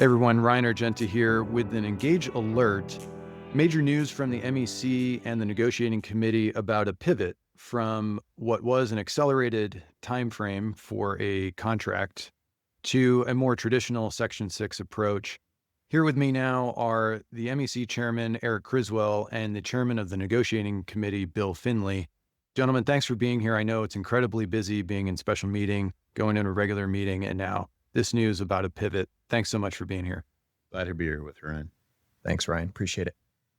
Hey everyone, Ryan Argenta here with an Engage alert. Major news from the MEC and the Negotiating Committee about a pivot from what was an accelerated timeframe for a contract to a more traditional Section 6 approach. Here with me now are the MEC Chairman, Eric Criswell, and the Chairman of the Negotiating Committee, Bill Finlay. Gentlemen, thanks for being here. I know it's incredibly busy being in special meeting, going into a regular meeting, and now this news about a pivot. Thanks so much for being here. Glad to be here with Ryan. Thanks, Ryan. Appreciate it.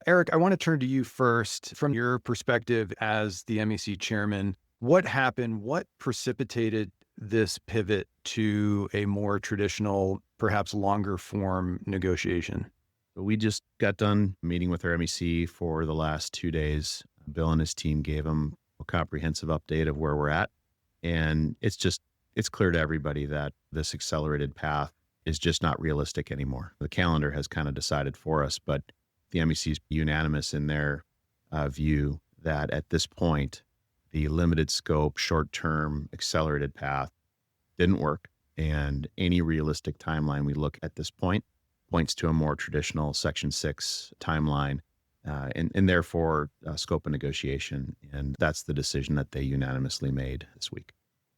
Eric, I want to turn to you first. From your perspective as the MEC chairman, what happened? What precipitated this pivot to a more traditional, perhaps longer form negotiation? We just got done meeting with our MEC for the last 2 days. Bill and his team gave him a comprehensive update of where we're at. And it's clear to everybody that this accelerated path is just not realistic anymore. The calendar has kind of decided for us, but the MEC is unanimous in their view that at this point, the limited scope, short-term, accelerated path didn't work. And any realistic timeline we look at this point points to a more traditional Section 6 timeline and therefore scope of negotiation. And that's the decision that they unanimously made this week.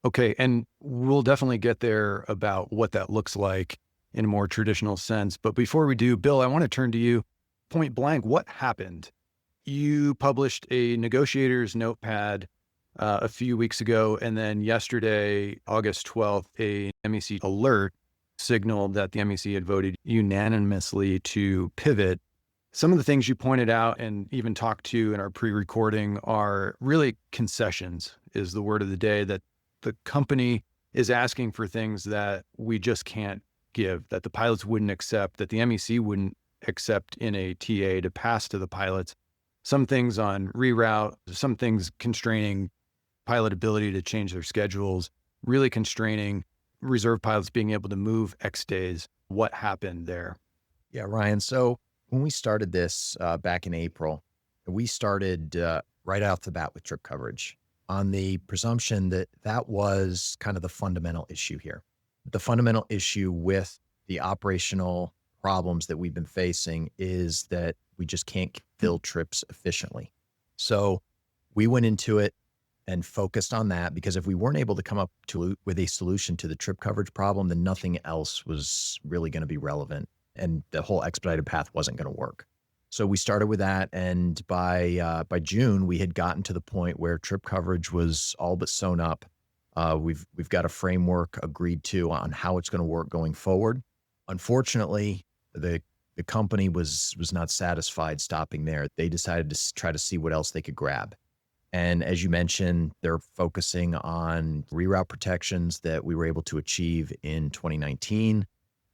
Okay, and we'll definitely get there about what that looks like in a more traditional sense. But before we do, Bill, I want to turn to you point blank. What happened? You published a negotiator's notepad a few weeks ago, and then yesterday, August 12th, a MEC alert signaled that the MEC had voted unanimously to pivot. Some of the things you pointed out and even talked to in our pre-recording are really concessions is the word of the day, that the company is asking for things that we just can't give, that the pilots wouldn't accept, that the MEC wouldn't accept in a TA to pass to the pilots. Some things on reroute, some things constraining pilot ability to change their schedules, really constraining reserve pilots being able to move X days. What happened there? Yeah, Ryan. So when we started this back in April, we started right off the bat with trip coverage on the presumption that that was kind of the fundamental issue here. The fundamental issue with the operational problems that we've been facing is that we just can't fill trips efficiently. So we went into it and focused on that, because if we weren't able to come up with a solution to the trip coverage problem, then nothing else was really going to be relevant, and the whole expedited path wasn't going to work. So we started with that, and by June, we had gotten to the point where trip coverage was all but sewn up. We've got a framework agreed to on how it's going to work going forward. Unfortunately, the company was not satisfied stopping there. They decided to try to see what else they could grab. And as you mentioned, they're focusing on reroute protections that we were able to achieve in 2019.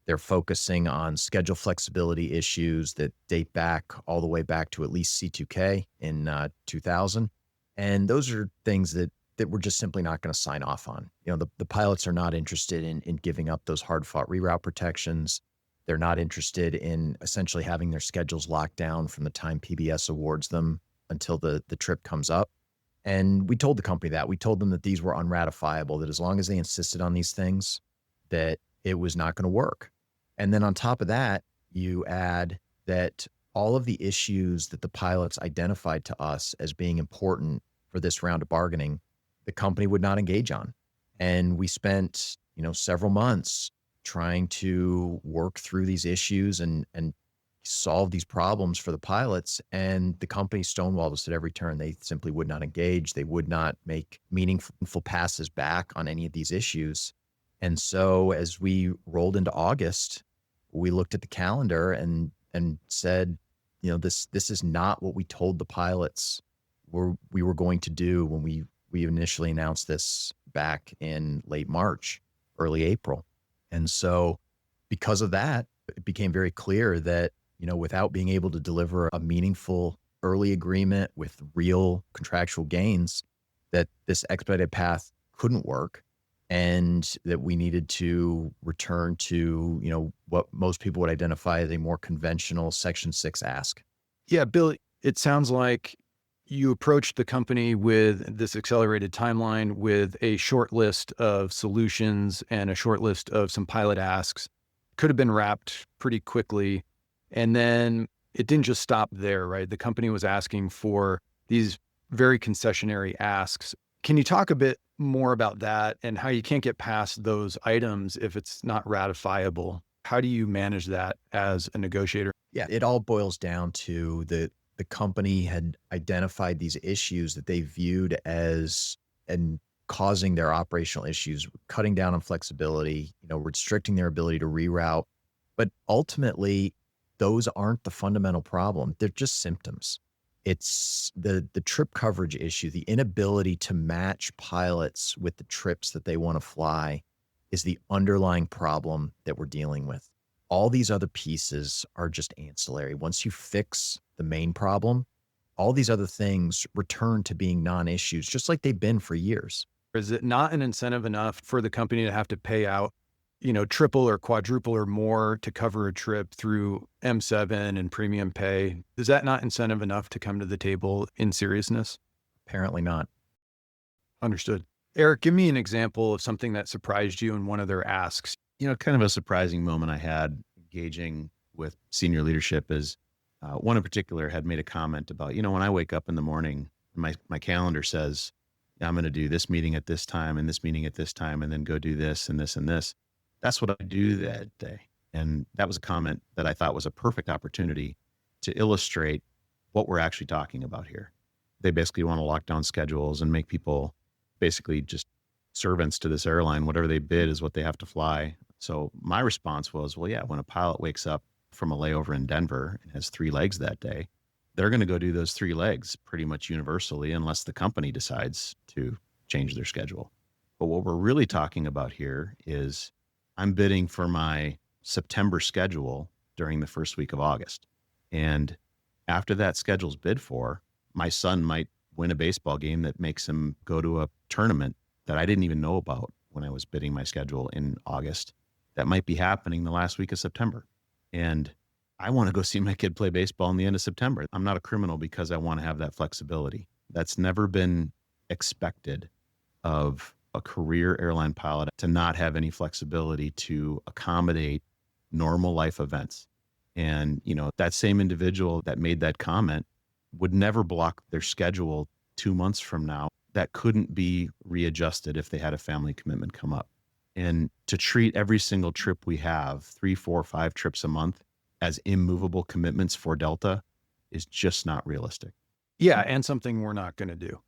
They're focusing on schedule flexibility issues that date back all the way back to at least C2K in 2000. And those are things that we're just simply not going to sign off on. You know, the pilots are not interested in giving up those hard-fought reroute protections. They're not interested in essentially having their schedules locked down from the time PBS awards them until the trip comes up. And we told the company that. We told them that these were unratifiable, that as long as they insisted on these things, that it was not going to work. And then on top of that, you add that all of the issues that the pilots identified to us as being important for this round of bargaining, the company would not engage on. And we spent, several months trying to work through these issues and solve these problems for the pilots. And the company stonewalled us at every turn. They simply would not engage. They would not make meaningful passes back on any of these issues. And so as we rolled into August, we looked at the calendar and said, this is not what we told the pilots we were going to do when we initially announced this back in late March, early April. And so because of that, it became very clear that, without being able to deliver a meaningful early agreement with real contractual gains, that this expedited path couldn't work, and that we needed to return to, what most people would identify as a more conventional Section 6 ask. Yeah, Bill, it sounds like you approached the company with this accelerated timeline with a short list of solutions and a short list of some pilot asks. could have been wrapped pretty quickly. And then it didn't just stop there, right? The company was asking for these very concessionary asks. Can you talk a bit more about that and how you can't get past those items if it's not ratifiable? How do you manage that as a negotiator? Yeah, it all boils down to the company had identified these issues that they viewed as and causing their operational issues, cutting down on flexibility, restricting their ability to reroute. But ultimately, those aren't the fundamental problem. They're just symptoms. It's the trip coverage issue, the inability to match pilots with the trips that they want to fly is the underlying problem that we're dealing with. All these other pieces are just ancillary. Once you fix the main problem, all these other things return to being non-issues, just like they've been for years. Is it not an incentive enough for the company to have to pay out, triple or quadruple or more to cover a trip through M7 and premium pay? Is that not incentive enough to come to the table in seriousness? Apparently not. Understood. Eric, give me an example of something that surprised you in one of their asks. Kind of a surprising moment I had engaging with senior leadership is one in particular had made a comment about, when I wake up in the morning, my calendar says, I'm going to do this meeting at this time and this meeting at this time, and then go do this and this and this. That's what I do that day. And that was a comment that I thought was a perfect opportunity to illustrate what we're actually talking about here. They basically want to lock down schedules and make people basically just servants to this airline. Whatever they bid is what they have to fly. So my response was, well, yeah, when a pilot wakes up from a layover in Denver and has 3 legs that day, they're going to go do those 3 legs pretty much universally unless the company decides to change their schedule. But what we're really talking about here is I'm bidding for my September schedule during the first week of August. And after that schedule's bid for, my son might win a baseball game that makes him go to a tournament that I didn't even know about when I was bidding my schedule in August. That might be happening the last week of September. And I want to go see my kid play baseball in the end of September. I'm not a criminal because I want to have that flexibility. That's never been expected of a career airline pilot, to not have any flexibility to accommodate normal life events. And, that same individual that made that comment would never block their schedule 2 months from now that couldn't be readjusted if they had a family commitment come up. And to treat every single trip we have, 3, 4, 5 trips a month, as immovable commitments for Delta is just not realistic. Yeah, and something we're not going to do.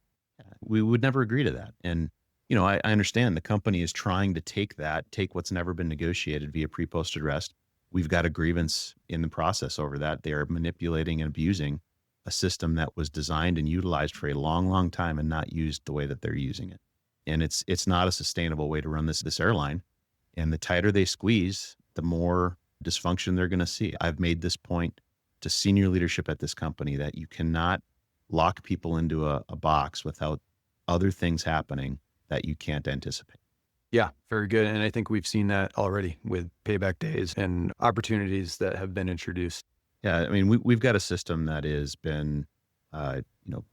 We would never agree to that. And, I understand the company is trying to take what's never been negotiated via pre-posted rest. We've got a grievance in the process over that. They are manipulating and abusing a system that was designed and utilized for a long, long time and not used the way that they're using it. And it's not a sustainable way to run this airline. And the tighter they squeeze, the more dysfunction they're going to see. I've made this point to senior leadership at this company that you cannot lock people into a box without other things happening that you can't anticipate. Yeah, very good. And I think we've seen that already with payback days and opportunities that have been introduced. Yeah, I mean, we've got a system that has been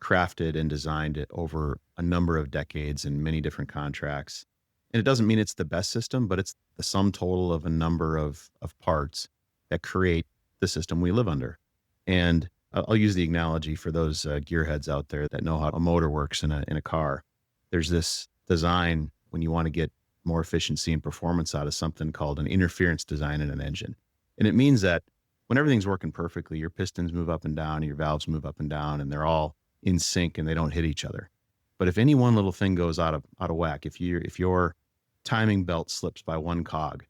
crafted and designed over a number of decades in many different contracts. And it doesn't mean it's the best system, but it's the sum total of a number of parts that create the system we live under. And I'll use the analogy for those gearheads out there that know how a motor works in a car. There's this design when you want to get more efficiency and performance out of something called an interference design in an engine. And it means that when everything's working perfectly, your pistons move up and down, and your valves move up and down, and they're all in sync and they don't hit each other. But if any one little thing goes out of whack, if your timing belt slips by one cog,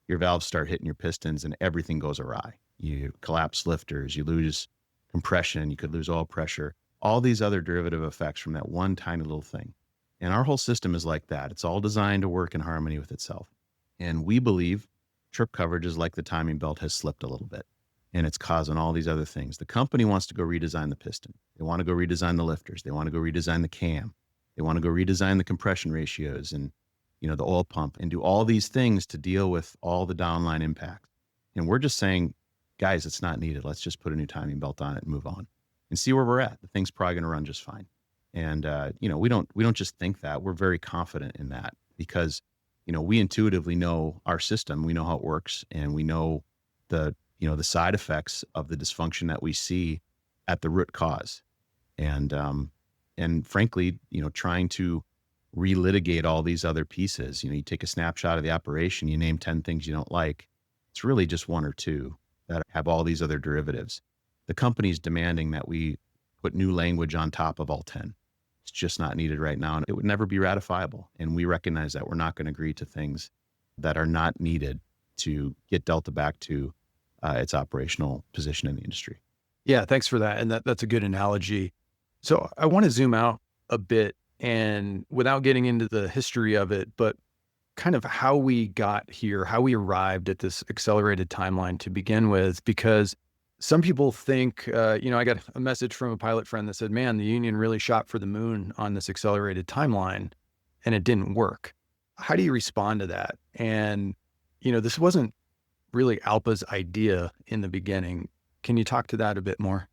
your valves start hitting your pistons and everything goes awry. You collapse lifters, you lose compression, you could lose oil pressure, all these other derivative effects from that one tiny little thing. And our whole system is like that. It's all designed to work in harmony with itself. And we believe trip coverage is like the timing belt has slipped a little bit, and it's causing all these other things. The company wants to go redesign the piston. They want to go redesign the lifters. They want to go redesign the cam. They want to go redesign the compression ratios and, the oil pump, and do all these things to deal with all the downline impacts. And we're just saying, guys, it's not needed. Let's just put a new timing belt on it and move on and see where we're at. The thing's probably going to run just fine. And, we don't just think that. We're very confident in that because we intuitively know our system, we know how it works, and we know the side effects of the dysfunction that we see at the root cause. And frankly, trying to relitigate all these other pieces, you take a snapshot of the operation, you name 10 things you don't like. It's really just one or two that have all these other derivatives. The company's demanding that we put new language on top of all 10. It's just not needed right now, and it would never be ratifiable. And we recognize that we're not going to agree to things that are not needed to get Delta back to its operational position in the industry. Yeah, thanks for that. And that's a good analogy. So I want to zoom out a bit, and without getting into the history of it, but kind of how we got here, how we arrived at this accelerated timeline to begin with, because some people think, I got a message from a pilot friend that said, man, the union really shot for the moon on this accelerated timeline and it didn't work. How do you respond to that? And, this wasn't really ALPA's idea in the beginning. Can you talk to that a bit more?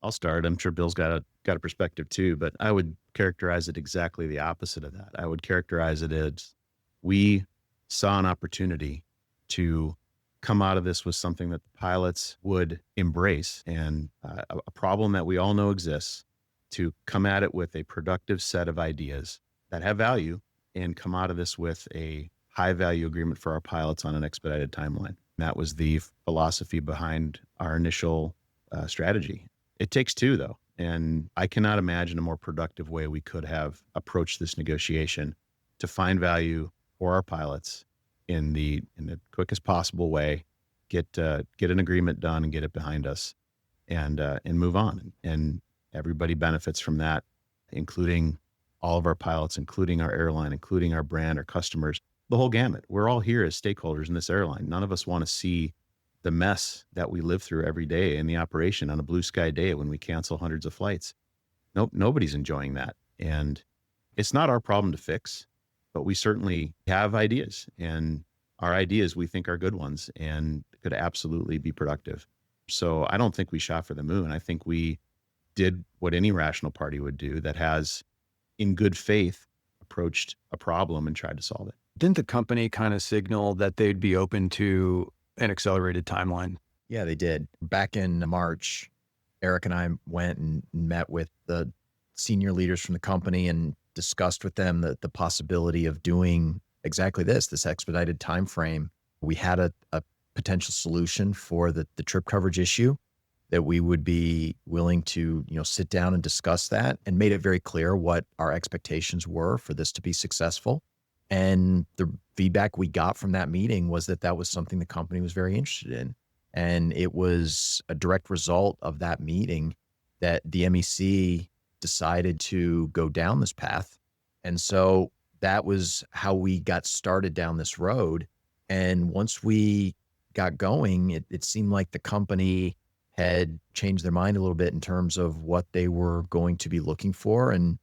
I'll start. I'm sure Bill's got a perspective too, but I would characterize it exactly the opposite of that. I would characterize it as we saw an opportunity to come out of this with something that the pilots would embrace, and a problem that we all know exists, to come at it with a productive set of ideas that have value and come out of this with a high value agreement for our pilots on an expedited timeline. That was the philosophy behind our initial strategy. It takes two, though, and I cannot imagine a more productive way we could have approached this negotiation to find value for our pilots in the quickest possible way, get an agreement done and get it behind us, and move on. And everybody benefits from that, including all of our pilots, including our airline, including our brand, our customers, the whole gamut. We're all here as stakeholders in this airline. None of us want to see the mess that we live through every day in the operation on a blue sky day when we cancel hundreds of flights. Nope, nobody's enjoying that. And it's not our problem to fix, but we certainly have ideas, and our ideas we think are good ones and could absolutely be productive. So I don't think we shot for the moon. I think we did what any rational party would do that has, in good faith, approached a problem and tried to solve it. Didn't the company kind of signal that they'd be open to an accelerated timeline? Yeah, they did. Back in March, Eric and I went and met with the senior leaders from the company and discussed with them the possibility of doing exactly this expedited time frame. We had a potential solution for the trip coverage issue, that we would be willing to, sit down and discuss that, and made it very clear what our expectations were for this to be successful. And the feedback we got from that meeting was that was something the company was very interested in. And it was a direct result of that meeting that the MEC decided to go down this path. And so that was how we got started down this road. And once we got going, it seemed like the company had changed their mind a little bit in terms of what they were going to be looking for. And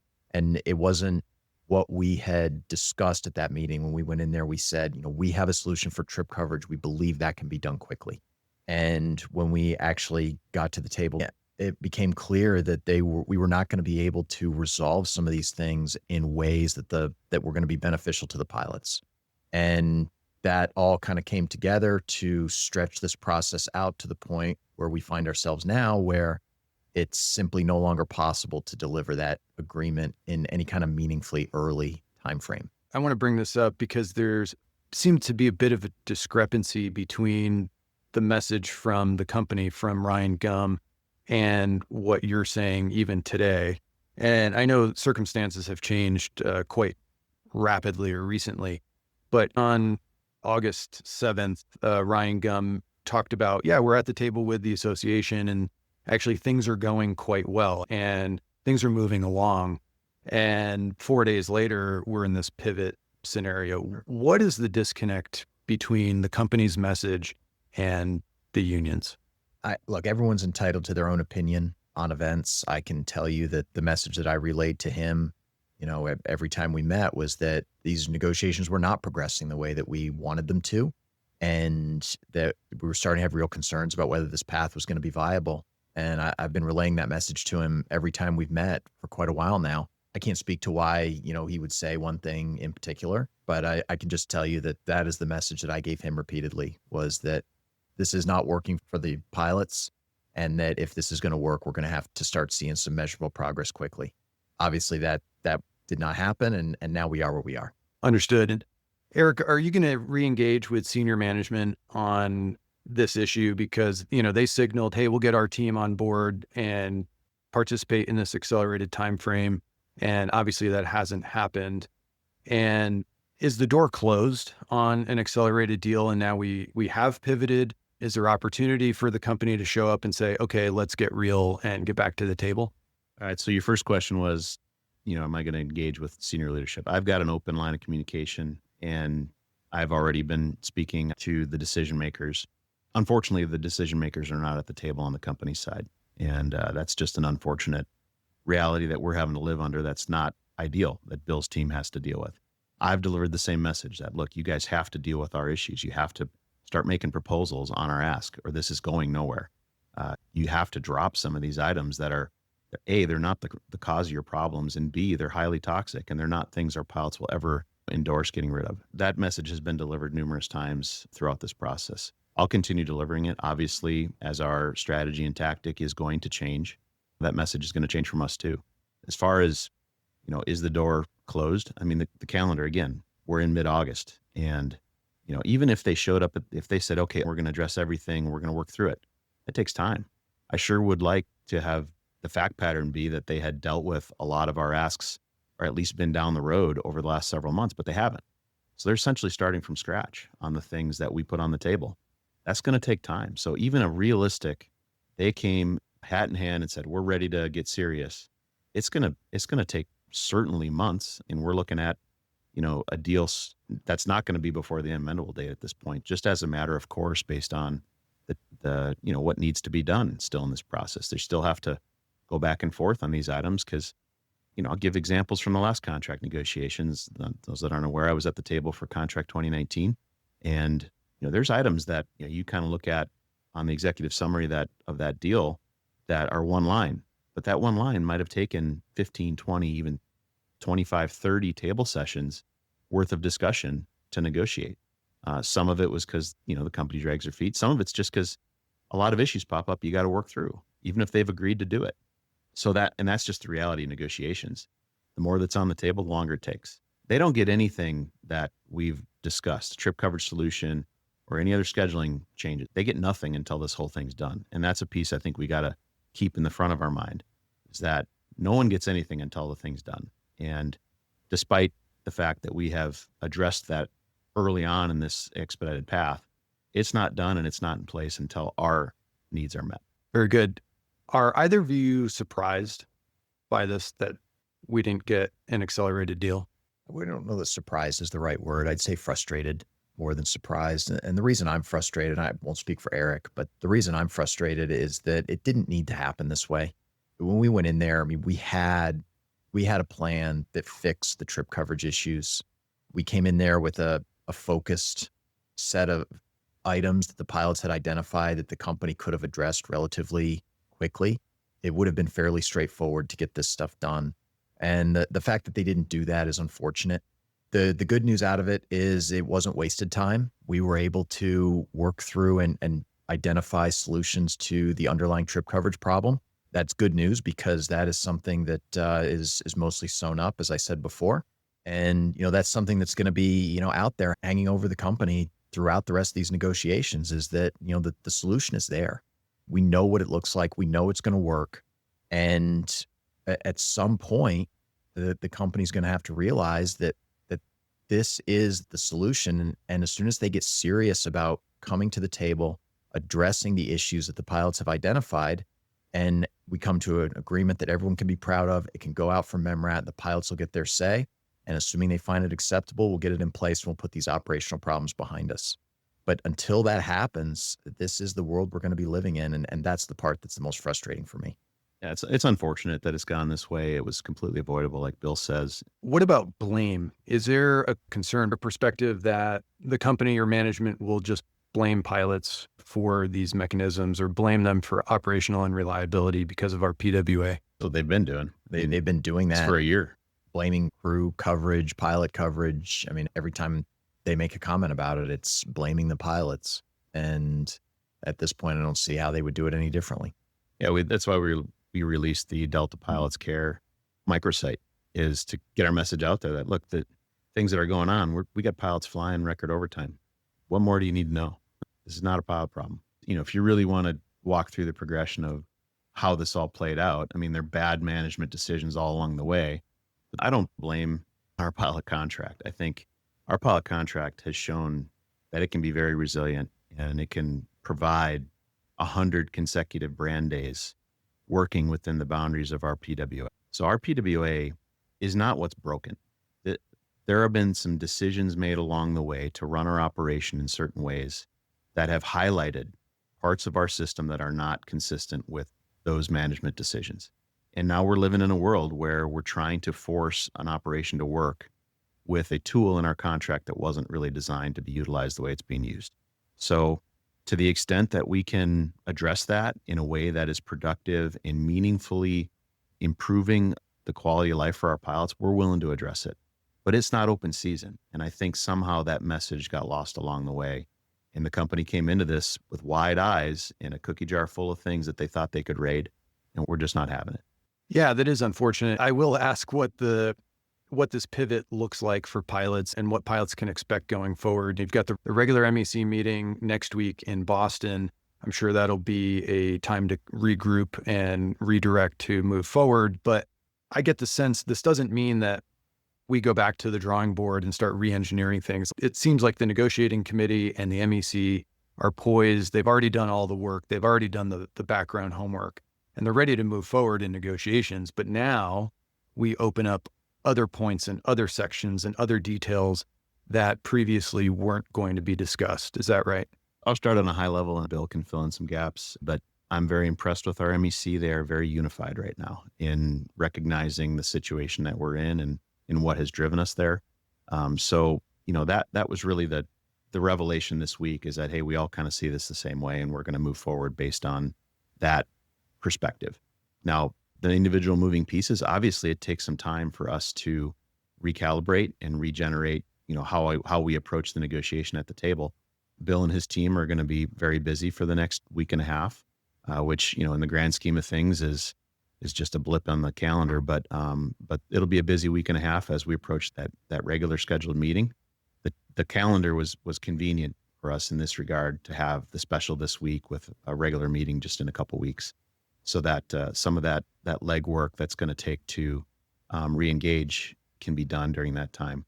it wasn't what we had discussed at that meeting. When we went in there, we said, we have a solution for trip coverage. We believe that can be done quickly. And when we actually got to the table, it became clear that we were not going to be able to resolve some of these things in ways that were going to be beneficial to the pilots. And that all kind of came together to stretch this process out to the point where we find ourselves now, where it's simply no longer possible to deliver that agreement in any kind of meaningfully early time frame. I want to bring this up because there's seemed to be a bit of a discrepancy between the message from the company, from Ryan Gum, and what you're saying even today. And I know circumstances have changed quite rapidly or recently, but on August 7th, Ryan Gum talked about, we're at the table with the association, and actually things are going quite well and things are moving along. And 4 days later, we're in this pivot scenario. What is the disconnect between the company's message and the unions? Look, everyone's entitled to their own opinion on events. I can tell you that the message that I relayed to him, every time we met, was that these negotiations were not progressing the way that we wanted them to, and that we were starting to have real concerns about whether this path was going to be viable. And I've been relaying that message to him every time we've met for quite a while now. I can't speak to why, he would say one thing in particular, but I can just tell you that that is the message that I gave him repeatedly, was that this is not working for the pilots, and that if this is going to work, we're going to have to start seeing some measurable progress quickly. Obviously, that did not happen, and now we are where we are. Understood. And Eric, are you going to re-engage with senior management on this issue? Because, they signaled, hey, we'll get our team on board and participate in this accelerated time frame. And obviously that hasn't happened. And is the door closed on an accelerated deal? And now we have pivoted. Is there opportunity for the company to show up and say, okay, let's get real and get back to the table? All right. So your first question was, am I going to engage with senior leadership? I've got an open line of communication, and I've already been speaking to the decision makers. Unfortunately, the decision makers are not at the table on the company side. And that's just an unfortunate reality that we're having to live under. That's not ideal, that Bill's team has to deal with. I've delivered the same message that, look, you guys have to deal with our issues. You have to start making proposals on our ask, or this is going nowhere. You have to drop some of these items that are, A, they're not the cause of your problems, and B, they're highly toxic, and they're not things our pilots will ever endorse getting rid of. That message has been delivered numerous times throughout this process. I'll continue delivering it. Obviously, as our strategy and tactic is going to change, that message is going to change from us too. As far as, is the door closed? I mean, the calendar, again, we're in mid-August, and even if they showed up, if they said, okay, we're going to address everything, we're going to work through it, it takes time. I sure would like to have the fact pattern be that they had dealt with a lot of our asks, or at least been down the road over the last several months, but they haven't. So they're essentially starting from scratch on the things that we put on the table. That's going to take time. So even a realistic, they came hat in hand and said, we're ready to get serious. It's going to take certainly months. And we're looking at, a deal that's not going to be before the amendable date at this point, just as a matter of course, based on the what needs to be done still in this process. They still have to go back and forth on these items because, I'll give examples from the last contract negotiations. Those that aren't aware, I was at the table for contract 2019. And, there's items that you kind of look at on the executive summary of that deal that are one line, but that one line might have taken 15, 20, even 25, 30 table sessions worth of discussion to negotiate. Some of it was because, the company drags their feet. Some of it's just because a lot of issues pop up you got to work through, even if they've agreed to do it. So that's just the reality of negotiations. The more that's on the table, the longer it takes. They don't get anything that we've discussed, trip coverage solution or any other scheduling changes. They get nothing until this whole thing's done. And that's a piece I think we got to keep in the front of our mind, is that no one gets anything until the thing's done. And despite the fact that we have addressed that early on in this expedited path, it's not done and it's not in place until our needs are met. Very good. Are either of you surprised by this, that we didn't get an accelerated deal? We don't know that surprised is the right word. I'd say frustrated more than surprised. And the reason I'm frustrated, I won't speak for Eric, but the reason I'm frustrated is that it didn't need to happen this way. When we went in there, we had a plan that fixed the trip coverage issues. We came in there with a focused set of items that the pilots had identified that the company could have addressed relatively quickly. It would have been fairly straightforward to get this stuff done. And the fact that they didn't do that is unfortunate. The good news out of it is it wasn't wasted time. We were able to work through and identify solutions to the underlying trip coverage problem. That's good news because that is something that is mostly sewn up, as I said before. And, that's something that's going to be, out there hanging over the company throughout the rest of these negotiations, is that, the solution is there. We know what it looks like. We know it's going to work. And at some point, the company's going to have to realize that this is the solution. And as soon as they get serious about coming to the table, addressing the issues that the pilots have identified, and we come to an agreement that everyone can be proud of, it can go out from MEMRAT, the pilots will get their say. And assuming they find it acceptable, we'll get it in place and we'll put these operational problems behind us. But until that happens, this is the world we're going to be living in. And that's the part that's the most frustrating for me. Yeah, it's unfortunate that it's gone this way. It was completely avoidable, like Bill says. What about blame? Is there a concern or perspective that the company or management will just blame pilots for these mechanisms or blame them for operational unreliability because of our PWA? So they've been doing. They've been doing that for a year. blaming crew coverage, pilot coverage. I mean, every time they make a comment about it, it's blaming the pilots. And at this point, I don't see how they would do it any differently. Yeah, that's why we released the Delta Pilots Care microsite, is to get our message out there that, look, the things that are going on, we got pilots flying record overtime. What more do you need to know? This is not a pilot problem. If you really want to walk through the progression of how this all played out, I mean, they're bad management decisions all along the way. I don't blame our pilot contract. I think our pilot contract has shown that it can be very resilient and it can provide 100 consecutive brand days working within the boundaries of our PWA. So our PWA is not what's broken. There have been some decisions made along the way to run our operation in certain ways that have highlighted parts of our system that are not consistent with those management decisions. And now we're living in a world where we're trying to force an operation to work with a tool in our contract that wasn't really designed to be utilized the way it's being used. So to the extent that we can address that in a way that is productive and meaningfully improving the quality of life for our pilots, we're willing to address it. But it's not open season. And I think somehow that message got lost along the way. And the company came into this with wide eyes and a cookie jar full of things that they thought they could raid. And we're just not having it. Yeah, that is unfortunate. I will ask what this pivot looks like for pilots and what pilots can expect going forward. You've got the regular MEC meeting next week in Boston. I'm sure that'll be a time to regroup and redirect to move forward. But I get the sense this doesn't mean that we go back to the drawing board and start re-engineering things. It seems like the negotiating committee and the MEC are poised. They've already done all the work. They've already done the background homework, and they're ready to move forward in negotiations. But now we open up other points and other sections and other details that previously weren't going to be discussed. Is that right? I'll start on a high level and Bill can fill in some gaps, but I'm very impressed with our MEC. They are very unified right now in recognizing the situation that we're in and what has driven us there. So that was really the revelation this week, is that, hey, we all kind of see this the same way and we're going to move forward based on that perspective. Now, the individual moving pieces, obviously it takes some time for us to recalibrate and regenerate, how we approach the negotiation at the table. Bill and his team are going to be very busy for the next week and a half, which, in the grand scheme of things is just a blip on the calendar, but it'll be a busy week and a half as we approach that regular scheduled meeting. The calendar was convenient for us in this regard to have the special this week with a regular meeting just in a couple weeks, so that some of that legwork that's going to take to re-engage can be done during that time.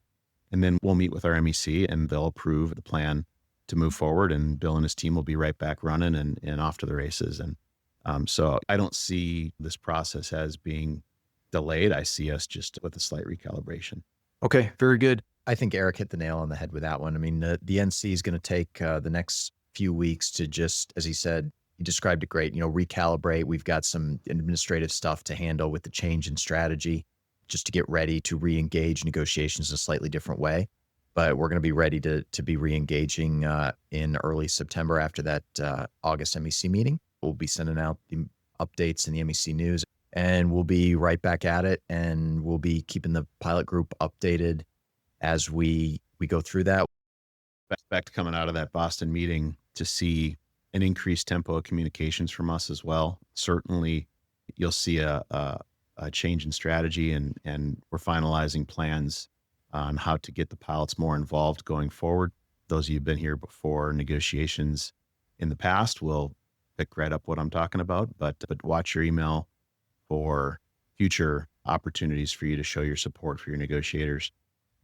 And then we'll meet with our MEC and they'll approve the plan to move forward, and Bill and his team will be right back running and off to the races. And so I don't see this process as being delayed. I see us just with a slight recalibration. Okay, very good. I think Eric hit the nail on the head with that one. I mean, the NC is going to take the next few weeks to just, as he said, he described it great, recalibrate. We've got some administrative stuff to handle with the change in strategy, just to get ready to re-engage negotiations in a slightly different way. But we're going to be ready to be re-engaging in early September after that August MEC meeting. We'll be sending out the updates in the MEC news, and we'll be right back at it. And we'll be keeping the pilot group updated as we go through that. Expect coming out of that Boston meeting to see an increased tempo of communications from us as well. Certainly, you'll see a change in strategy, and we're finalizing plans on how to get the pilots more involved going forward. Those of you who've been here before negotiations in the past will pick right up what I'm talking about, but watch your email for future opportunities for you to show your support for your negotiators.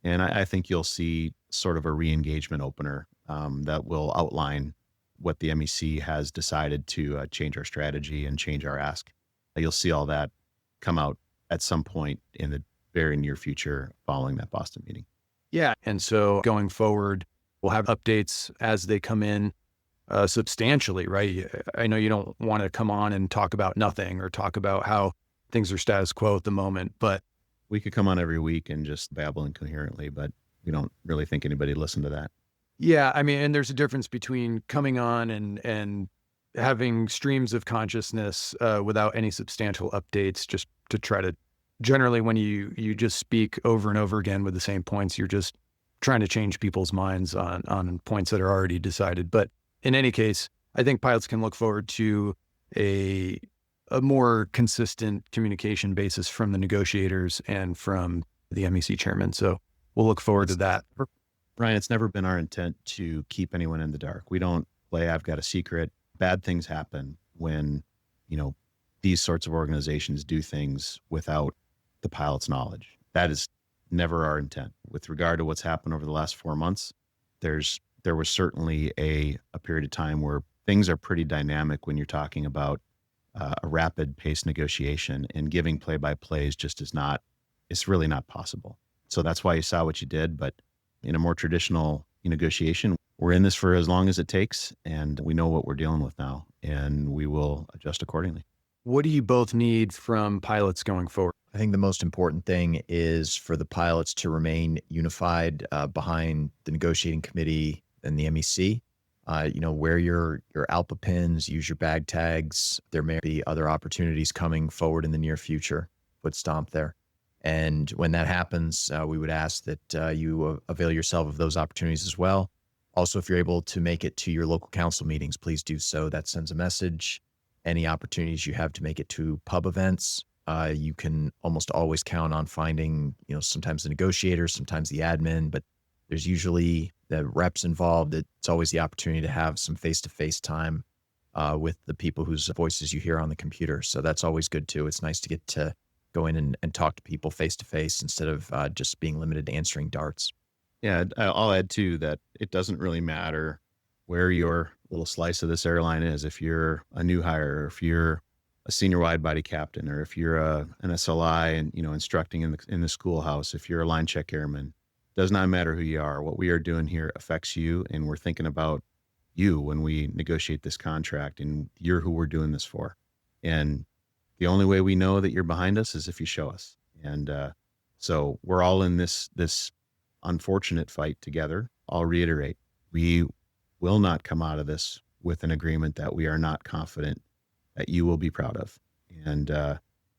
And I think you'll see sort of a re-engagement opener that will outline what the MEC has decided to change our strategy and change our ask. You'll see all that come out at some point in the very near future following that Boston meeting. Yeah. And so going forward, we'll have updates as they come in substantially, right? I know you don't want to come on and talk about nothing or talk about how things are status quo at the moment, but we could come on every week and just babble incoherently, but we don't really think anybody listened to that. Yeah. I mean, and there's a difference between coming on and having streams of consciousness without any substantial updates just to try to generally when you just speak over and over again with the same points, you're just trying to change people's minds on points that are already decided. But in any case, I think pilots can look forward to a more consistent communication basis from the negotiators and from the MEC chairman. So we'll look forward to that. Ryan, it's never been our intent to keep anyone in the dark. We don't play, I've got a secret. Bad things happen when, these sorts of organizations do things without the pilot's knowledge. That is never our intent. With regard to what's happened over the last 4 months, there was certainly a period of time where things are pretty dynamic when you're talking about a rapid pace negotiation, and giving play-by-plays just it's really not possible. So that's why you saw what you did. But in a more traditional negotiation, we're in this for as long as it takes, and we know what we're dealing with now, and we will adjust accordingly. What do you both need from pilots going forward? I think the most important thing is for the pilots to remain unified behind the negotiating committee and the MEC. Wear your ALPA pins, use your bag tags. There may be other opportunities coming forward in the near future. Foot stomp there. And when that happens, we would ask that you avail yourself of those opportunities as well. Also, if you're able to make it to your local council meetings, please do so. That sends a message. Any opportunities you have to make it to pub events, you can almost always count on finding, sometimes the negotiators, sometimes the admin, but there's usually the reps involved. It's always the opportunity to have some face-to-face time with the people whose voices you hear on the computer. So that's always good too. It's nice to get to go in and talk to people face-to-face instead of just being limited to answering darts. Yeah, I'll add too that it doesn't really matter where your little slice of this airline is. If you're a new hire, or if you're a senior wide body captain, or if you're an SLI and instructing in the schoolhouse, if you're a line check airman, does not matter who you are. What we are doing here affects you, and we're thinking about you when we negotiate this contract, and you're who we're doing this for. And the only way we know that you're behind us is if you show us. And so we're all in this unfortunate fight together. I'll reiterate, we will not come out of this with an agreement that we are not confident that you will be proud of. And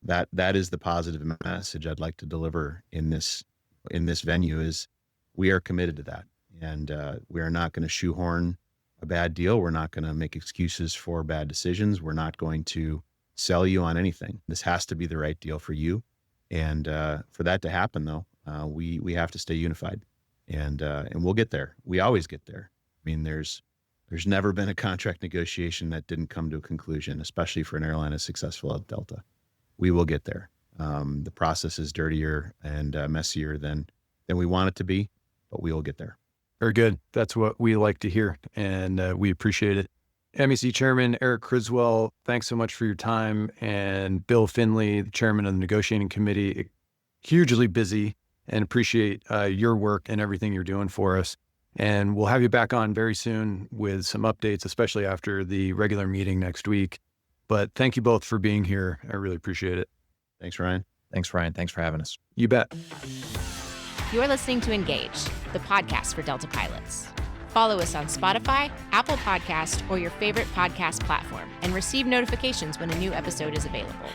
that is the positive message I'd like to deliver in this venue is we are committed to that. And we are not going to shoehorn a bad deal. We're not going to make excuses for bad decisions. We're not going to sell you on anything. This has to be the right deal for you. And for that to happen, though, we have to stay unified. And we'll get there. We always get there. I mean, there's never been a contract negotiation that didn't come to a conclusion, especially for an airline as successful as Delta. We will get there. The process is dirtier and messier than we want it to be, but we will get there. Very good. That's what we like to hear, and we appreciate it. MEC Chairman Eric Criswell, thanks so much for your time. And Bill Finlay, the Chairman of the Negotiating Committee, hugely busy, and appreciate your work and everything you're doing for us. And we'll have you back on very soon with some updates, especially after the regular meeting next week. But thank you both for being here. I really appreciate it. Thanks, Ryan. Thanks, Ryan. Thanks for having us. You bet. You're listening to Engage, the podcast for Delta pilots. Follow us on Spotify, Apple Podcast, or your favorite podcast platform, and receive notifications when a new episode is available.